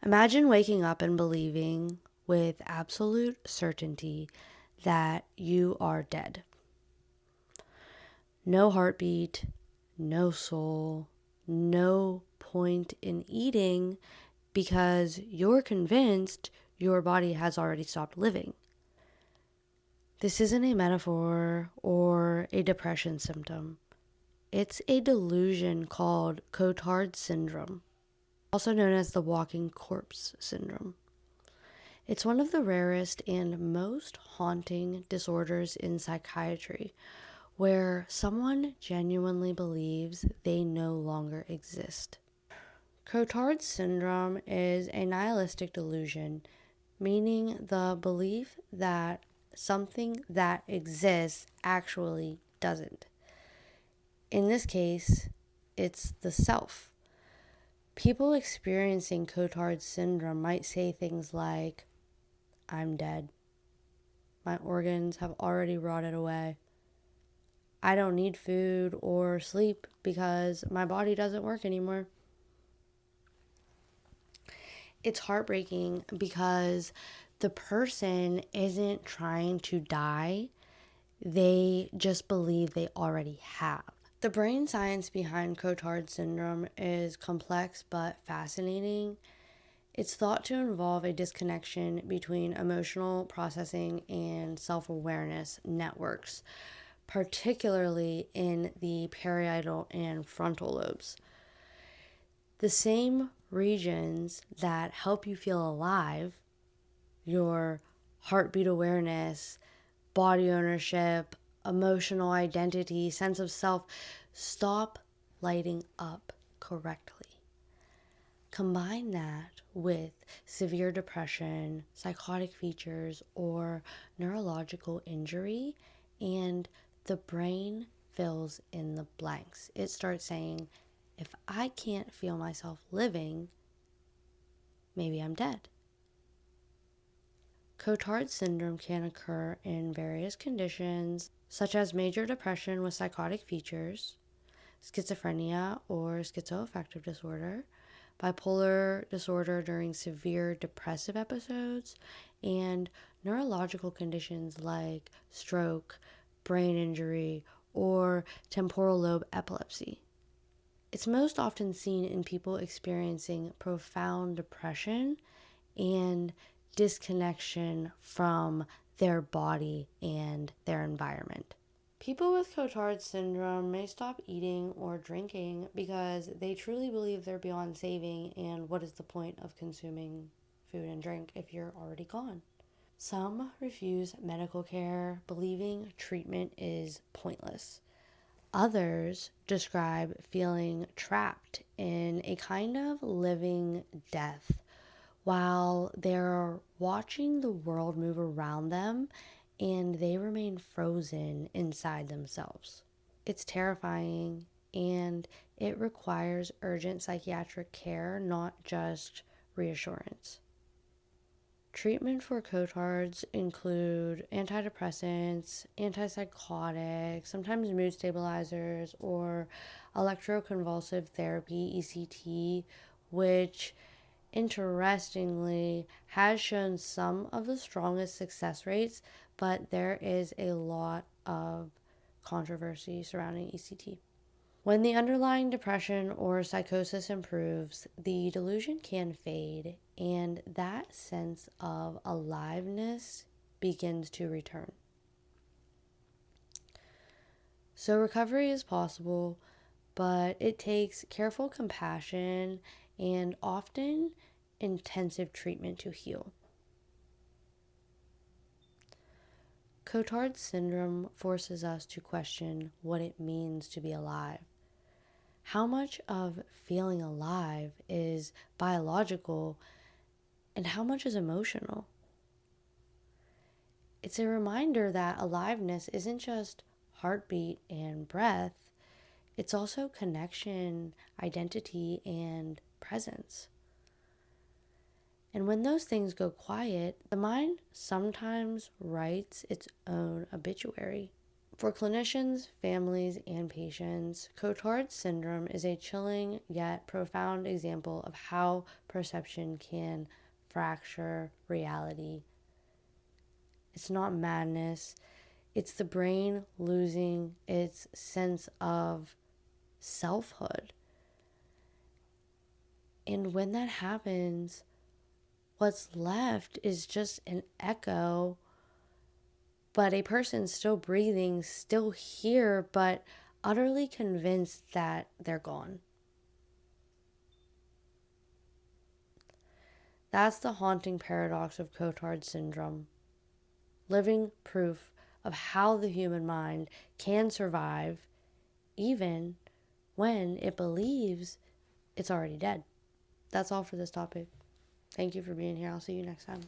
Imagine waking up and believing with absolute certainty that you are dead. No heartbeat, no soul, no point in eating because you're convinced your body has already stopped living. This isn't a metaphor or a depression symptom. It's a delusion called Cotard syndrome, also known as the walking corpse syndrome. It's one of the rarest and most haunting disorders in psychiatry, where someone genuinely believes they no longer exist. Cotard syndrome is a nihilistic delusion, meaning the belief that something that exists actually doesn't. In this case, it's the self. People experiencing Cotard syndrome might say things like, I'm dead. My organs have already rotted away. I don't need food or sleep because my body doesn't work anymore. It's heartbreaking because the person isn't trying to die. They just believe they already have. The brain science behind Cotard syndrome is complex but fascinating. It's thought to involve a disconnection between emotional processing and self-awareness networks, particularly in the parietal and frontal lobes. The same regions that help you feel alive, your heartbeat awareness, body ownership, emotional identity, sense of self, stop lighting up correctly. Combine that with severe depression, psychotic features, or neurological injury, and the brain fills in the blanks. It starts saying, if I can't feel myself living, maybe I'm dead. Cotard syndrome can occur in various conditions, such as major depression with psychotic features, schizophrenia or schizoaffective disorder, bipolar disorder during severe depressive episodes, and neurological conditions like stroke, brain injury, or temporal lobe epilepsy. It's most often seen in people experiencing profound depression and disconnection from their body and their environment. People with Cotard syndrome may stop eating or drinking because they truly believe they're beyond saving, and what is the point of consuming food and drink if you're already gone? Some refuse medical care, believing treatment is pointless. Others describe feeling trapped in a kind of living death while they're watching the world move around them and they remain frozen inside themselves. It's terrifying and it requires urgent psychiatric care, not just reassurance. Treatment for Cotards include antidepressants, antipsychotics, sometimes mood stabilizers, or electroconvulsive therapy, ECT, which interestingly has shown some of the strongest success rates, but there is a lot of controversy surrounding ECT. When the underlying depression or psychosis improves, the delusion can fade, and that sense of aliveness begins to return. So, recovery is possible, but it takes careful compassion and often intensive treatment to heal. Cotard syndrome forces us to question what it means to be alive. How much of feeling alive is biological and how much is emotional? It's a reminder that aliveness isn't just heartbeat and breath, it's also connection, identity, and presence. And when those things go quiet, the mind sometimes writes its own obituary. For clinicians, families, and patients, Cotard syndrome is a chilling yet profound example of how perception can fracture reality. It's not madness, it's the brain losing its sense of selfhood. And when that happens, what's left is just an echo, but a person still breathing, still here, but utterly convinced that they're gone. That's the haunting paradox of Cotard syndrome. Living proof of how the human mind can survive even when it believes it's already dead. That's all for this topic. Thank you for being here. I'll see you next time.